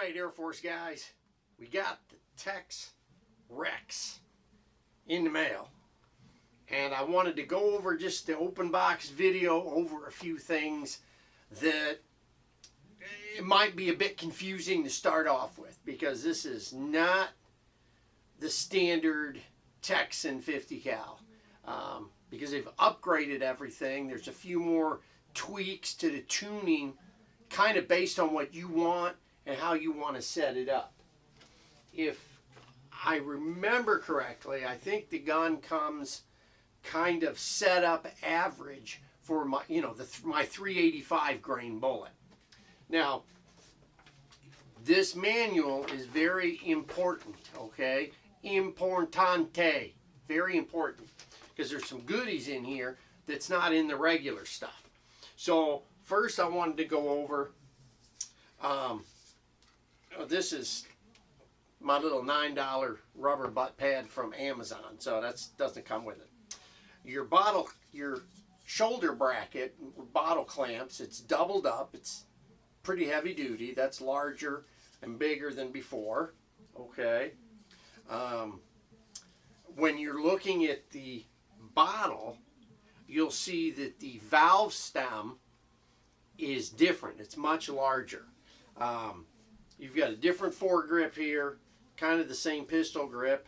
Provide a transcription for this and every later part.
right, Air Force guys, we got the Tex Rex in the mail. And I wanted to go over just the open box video over a few things that it might be a bit confusing to start off with, because this is not the standard Texan 50 cal. Because they've upgraded everything. There's a few more tweaks to the tuning, kind of based on what you want and how you want to set it up. If I remember correctly, I think the gun comes kind of set up average for my, my 385 grain bullet. Now, this manual is very important, okay? Importante, very important, because there's some goodies in here that's not in the regular stuff. So first I wanted to go over, this is my little $9 rubber butt pad from Amazon, so that doesn't come with it. Your shoulder bracket, bottle clamps, it's doubled up, it's pretty heavy duty, that's larger and bigger than before, okay? When you're looking at the bottle, you'll see that the valve stem is different. It's much larger. You've got a different foregrip here, kind of the same pistol grip.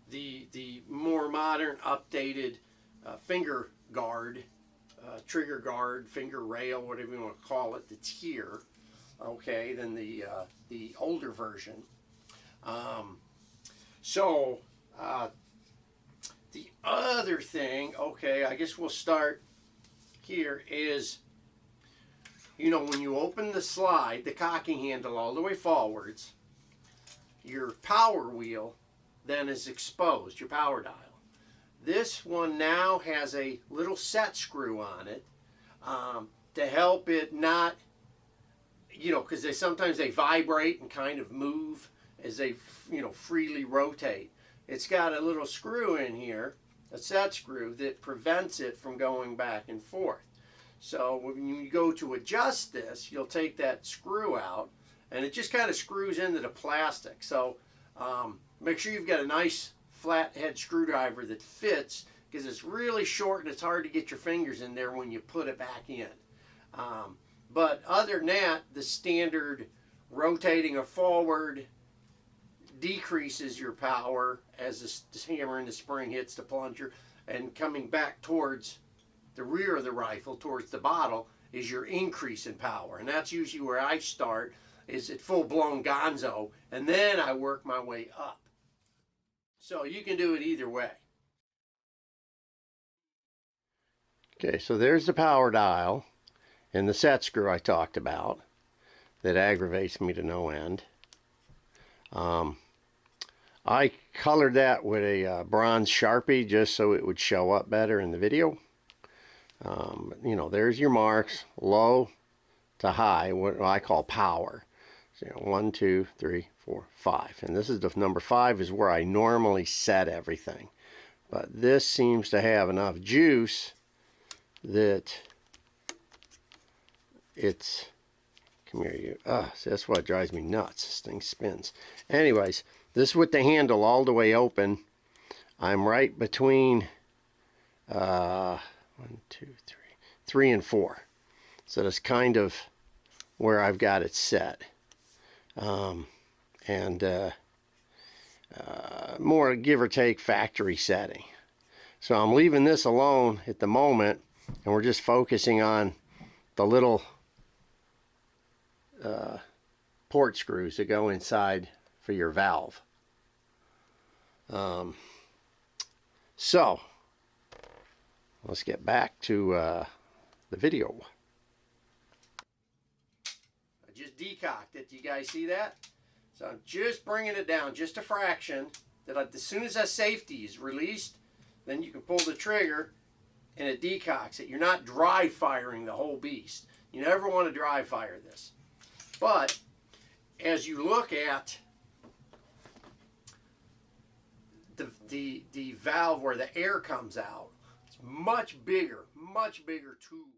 The more modern, updated finger guard, trigger guard, finger rail, whatever you want to call it, that's here, okay, than the older version. The other thing, okay, I guess we'll start here, is, when you open the slide, the cocking handle all the way forwards, your power wheel then is exposed, your power dial. This one now has a little set screw on it to help it not, because sometimes they vibrate and kind of move as they, freely rotate. It's got a little screw in here, a set screw, that prevents it from going back and forth. So when you go to adjust this, you'll take that screw out, and it just kind of screws into the plastic. So make sure you've got a nice flat head screwdriver that fits, because it's really short and it's hard to get your fingers in there when you put it back in. But other than that, the standard rotating or forward decreases your power as the hammer and the spring hits the plunger, and coming back towards the rear of the rifle, towards the bottle, is your increase in power. And that's usually where I start, is at full-blown gonzo, and then I work my way up. So you can do it either way. Okay, so there's the power dial and the set screw I talked about that aggravates me to no end. I colored that with a bronze Sharpie just so it would show up better in the video. There's your marks, low to high, what I call power. So, 1, 2, 3, 4, 5. And this is the number 5 is where I normally set everything. But this seems to have enough juice that it's, come here you, see, that's what drives me nuts. This thing spins. Anyways, this is with the handle all the way open. I'm right between 1, 2, 3 and 4. So that's kind of where I've got it set. More give or take factory setting. So I'm leaving this alone at the moment, and we're just focusing on the little port screws that go inside for your valve. So let's get back to the video. I just decocked it. Do you guys see that? So I'm just bringing it down just a fraction, that as soon as that safety is released, then you can pull the trigger and it decocks it. You're not dry firing the whole beast. You never want to dry fire this. But as you look at the valve where the air comes out, it's much bigger tube.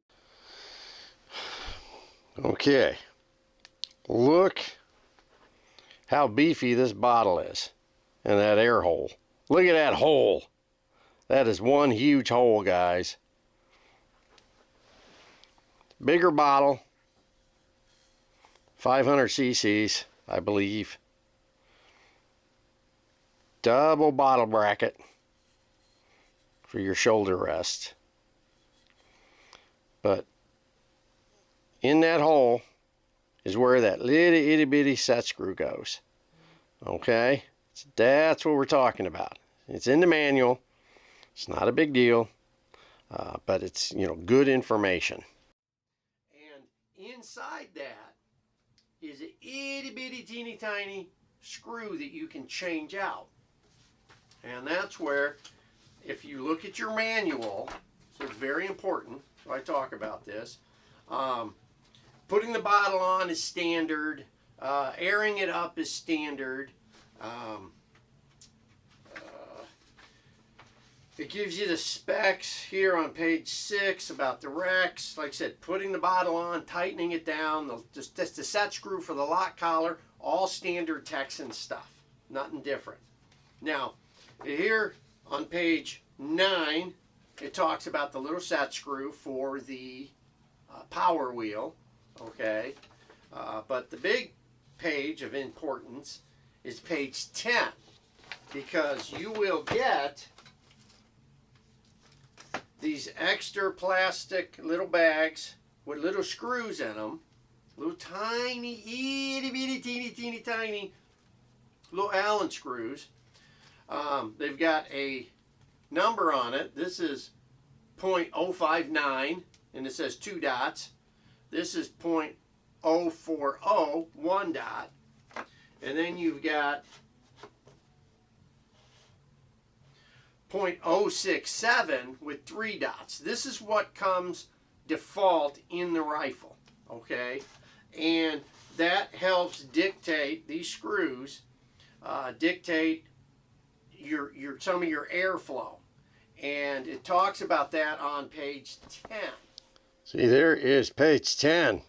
Okay, Look how beefy this bottle is and that air hole. Look at that hole. That is one huge hole, guys. Bigger bottle, 500 cc's, I believe. Double bottle bracket for your shoulder rest. But in that hole is where that little itty bitty set screw goes. Okay? That's what we're talking about. It's in the manual. It's not a big deal, but it's, you know, good information. And inside that is an itty bitty teeny tiny screw that you can change out. And that's where, if you look at your manual, so it's very important, so I talk about this. Putting the bottle on is standard. Airing it up is standard. It gives you the specs here on page 6 about the Rex. Like I said, putting the bottle on, tightening it down, just the set screw for the lock collar, all standard Texan stuff. Nothing different. Now, here on page 9, it talks about the little set screw for the power wheel. Okay, but the big page of importance is page 10, because you will get these extra plastic little bags with little screws in them, little tiny, itty bitty, teeny tiny little Allen screws. They've got a number on it. This is 0.059, and it says 2 dots. This is 0.040, 1 dot. And then you've got 0.067 with 3 dots. This is what comes default in the rifle, okay? And that helps dictate, these screws dictate some of your airflow. And it talks about that on page 10. See, there is page 10.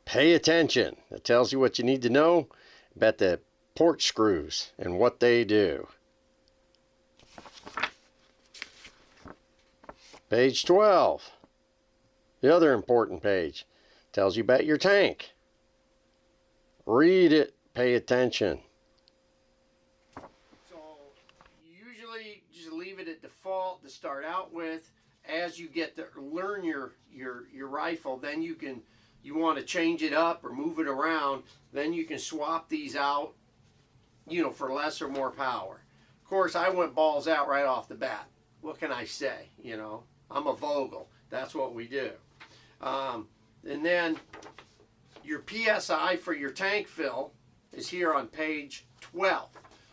Pay attention. It tells you what you need to know about the port screws and what they do. Page 12. The other important page tells you about your tank. Read it. Pay attention. So usually just leave it at default to start out with. As you get to learn your rifle, then you want to change it up or move it around, then you can swap these out, you know, for less or more power. Of course, I went balls out right off the bat. What can I say? You know, I'm a Vogel. That's what we do. And then your PSI for your tank fill is here on page 12.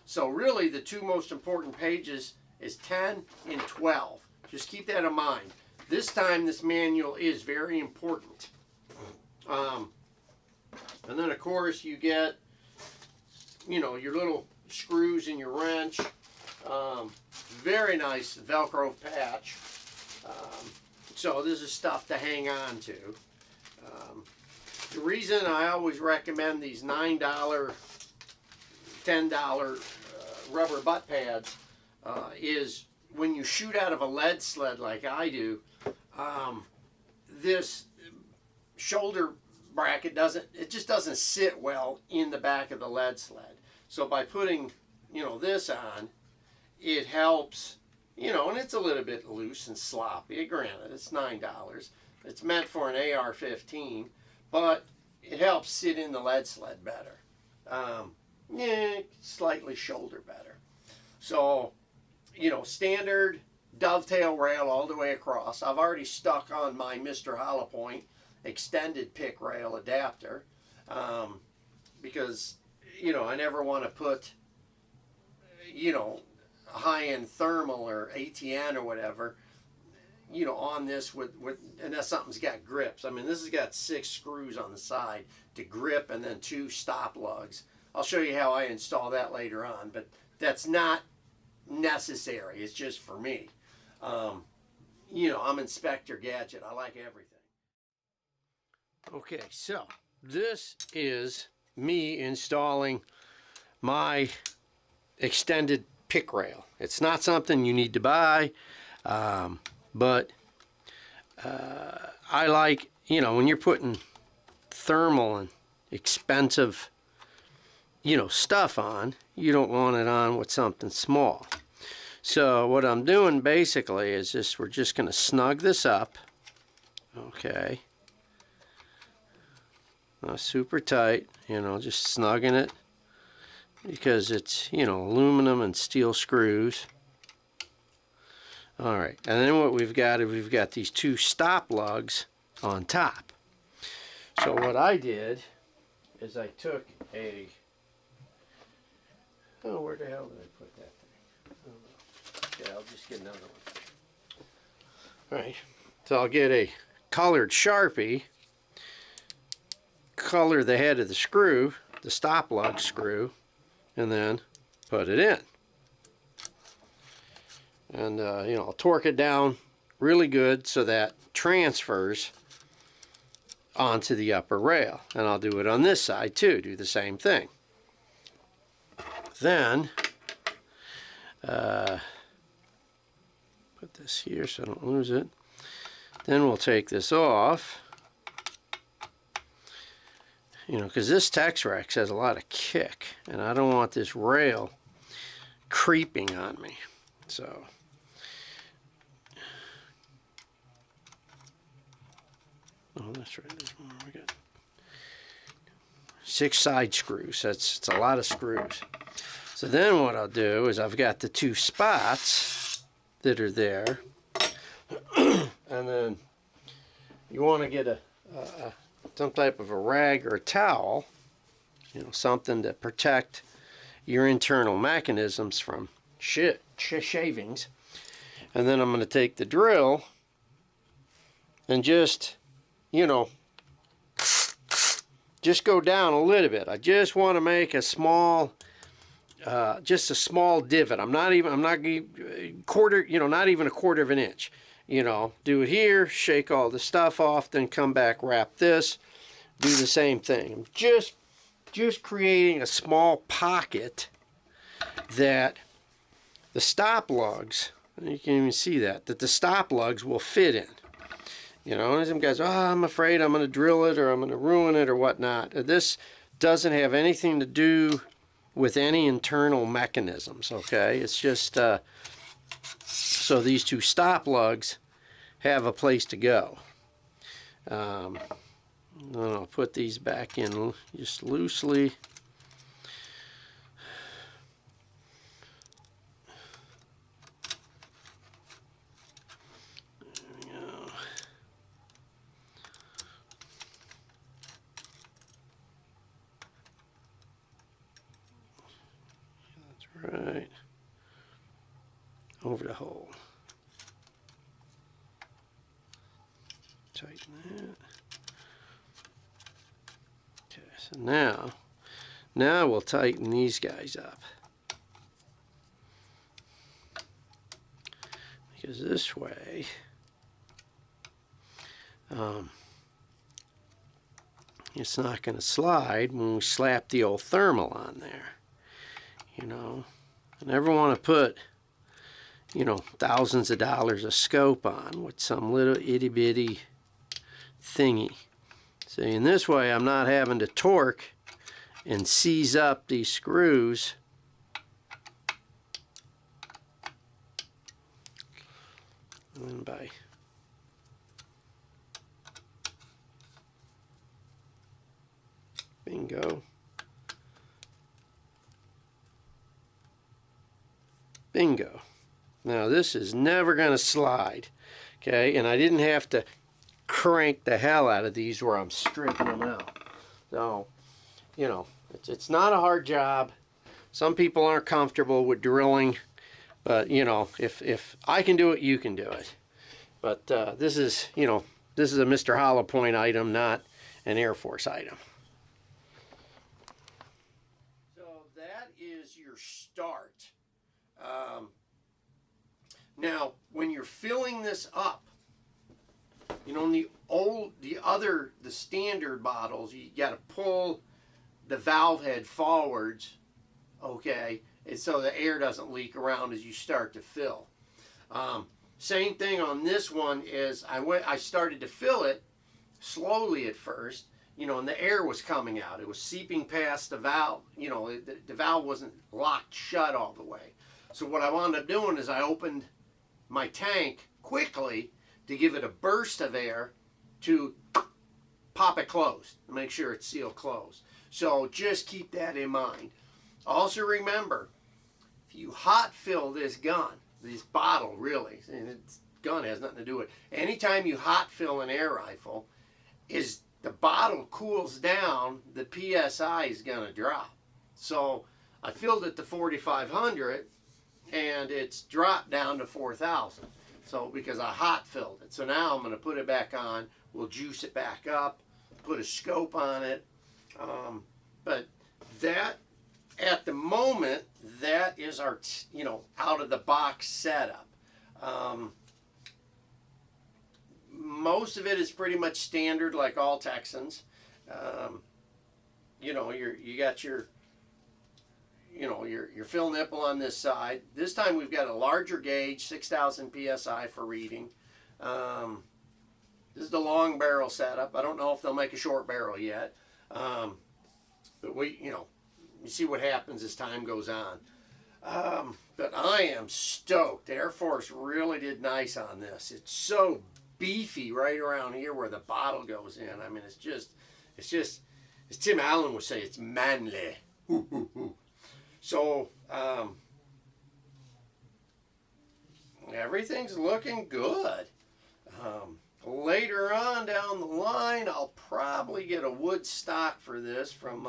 So really the two most important pages is 10 and 12. Just keep that in mind. This time this manual is very important. And then of course you get, you know, your little screws and your wrench. Very nice Velcro patch. So this is stuff to hang on to. The reason I always recommend these $9, $10 rubber butt pads is when you shoot out of a lead sled like I do, this shoulder bracket just doesn't sit well in the back of the lead sled. So by putting, you know, this on, it helps, you know, and it's a little bit loose and sloppy. Granted, it's $9. It's meant for an AR-15, but it helps sit in the lead sled better. Yeah, slightly shoulder better. So, you know, standard dovetail rail all the way across. I've already stuck on my Mr. Hollow Point extended pick rail adapter because, you know, I never want to put, you know, a high-end thermal or ATN or whatever, you know, on this with and that something's got grips. I mean, this has got 6 screws on the side to grip and then 2 stop lugs. I'll show you how I install that later on, but that's not necessary. It's just for me. You know, I'm Inspector Gadget. I like everything. Okay, so this is me installing my extended pick rail. It's not something you need to buy, but I like, you know, when you're putting thermal and expensive, you know, stuff on, you don't want it on with something small. So what I'm doing basically is just, we're just going to snug this up. Okay. Not super tight, you know, just snugging it because it's, you know, aluminum and steel screws. All right, and then what we've got is we've got these two stop lugs on top. So what I did is I took a, oh, where the hell did I put that thing? Okay, I'll just get another one. All right, so I'll get a colored Sharpie, color the head of the screw, the stop lug screw, and then put it in. And you know, I'll torque it down really good so that transfers onto the upper rail. And I'll do it on this side too, do the same thing. Then put this here so I don't lose it. Then we'll take this off, you know, because this Tex Rex has a lot of kick and I don't want this rail creeping on me. So oh, that's right, there's more. We got 6 side screws. It's a lot of screws. So then what I'll do is I've got the 2 spots that are there. And then you want to get some type of a rag or a towel, you know, something to protect your internal mechanisms from shavings. And then I'm going to take the drill and just, you know, just go down a little bit. I just want to make a small, just a small divot. I'm not quarter, you know, not even a quarter of an inch. You know, do it here, shake all the stuff off, then come back, wrap this, do the same thing. I'm just creating a small pocket that the stop lugs, you can even see that the stop lugs will fit in. You know, and some guys, oh, I'm afraid I'm going to drill it or I'm going to ruin it or whatnot. This doesn't have anything to do with any internal mechanisms, okay? It's just so these 2 stop lugs have a place to go. Then I'll put these back in just loosely. Right over the hole. Tighten that. Okay, so now we'll tighten these guys up. Because this way it's not going to slide when we slap the old thermal on there. You know, I never want to put, you know, thousands of dollars of scope on with some little itty bitty thingy. See, in this way I'm not having to torque and seize up these screws. And by bingo. Bingo. Now this is never going to slide, okay? And I didn't have to crank the hell out of these where I'm stripping them out. So, you know, it's not a hard job. Some people aren't comfortable with drilling, but you know, if I can do it, you can do it. But this is, you know, this is a Mr. Hollow Point item, not an Air Force item. So that is your start. Now, when you're filling this up, You know, in the standard bottles, you got to pull the valve head forwards, okay, and so the air doesn't leak around as you start to fill. Same thing on this one is I started to fill it slowly at first, you know, and the air was coming out. It was seeping past the valve, you know, the valve wasn't locked shut all the way. So what I wound up doing is I opened my tank quickly to give it a burst of air to pop it closed, to make sure it's sealed closed. So just keep that in mind. Also remember, if you hot fill this gun, this bottle really, and this gun has nothing to do with it. Anytime you hot fill an air rifle, is the bottle cools down, the PSI is going to drop. So I filled it to 4,500 and it's dropped down to 4,000. So because I hot filled it. So now I'm going to put it back on. We'll juice it back up, put a scope on it. But that, at the moment, that is our, you know, out of the box setup. Most of it is pretty much standard, like all Texans. You know, you got your, you know, your fill nipple on this side. This time we've got a larger gauge, 6,000 PSI for reading. This is the long barrel setup. I don't know if they'll make a short barrel yet. But you know, you see what happens as time goes on. But I am stoked. The Air Force really did nice on this. It's so beefy right around here where the bottle goes in. I mean, it's just, as Tim Allen would say, it's manly. Ooh, ooh, ooh. So, everything's looking good. Later on down the line, I'll probably get a wood stock for this from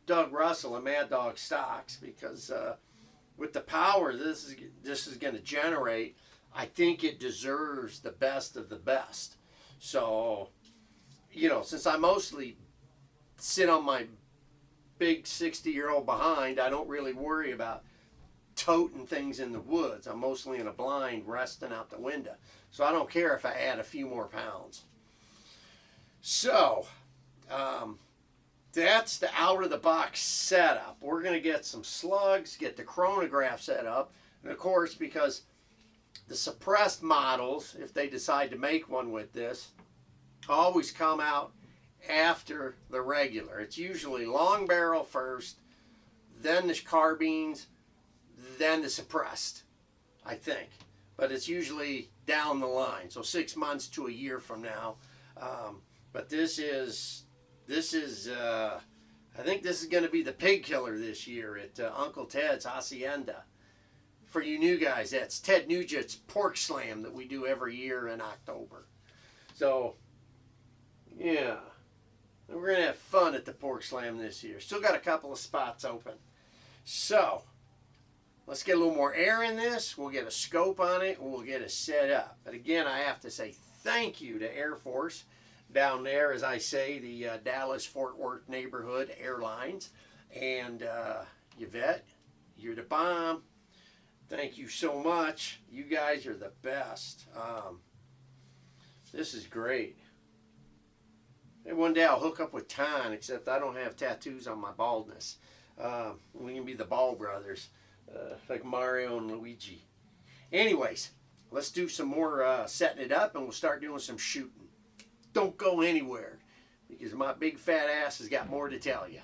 Doug Russell at Mad Dog Stocks, because with the power this is going to generate, I think it deserves the best of the best. So, you know, since I mostly sit on my big 60-year-old behind, I don't really worry about toting things in the woods. I'm mostly in a blind resting out the window. So I don't care if I add a few more pounds. So, that's the out-of-the-box setup. We're going to get some slugs, get the chronograph set up, and of course, because the suppressed models, if they decide to make one with this, always come out after the regular. It's usually long barrel first, then the carbines, then the suppressed, I think. But it's usually down the line, so 6 months to a year from now. But this is I think this is going to be the pig killer this year at Uncle Ted's Hacienda. For you new guys, that's Ted Nugent's Pork Slam that we do every year in October. So, yeah, we're going to have fun at the Pork Slam this year. Still got a couple of spots open. So, let's get a little more air in this. We'll get a scope on it, and we'll get it set up. But again, I have to say thank you to Air Force down there, as I say, the Dallas-Fort Worth Neighborhood Airlines. And Yvette, you're the bomb. Thank you so much. You guys are the best. This is great. And one day I'll hook up with Ton, except I don't have tattoos on my baldness. We can be the Ball Brothers, like Mario and Luigi. Anyways, let's do some more setting it up, and we'll start doing some shooting. Don't go anywhere, because my big fat ass has got more to tell you.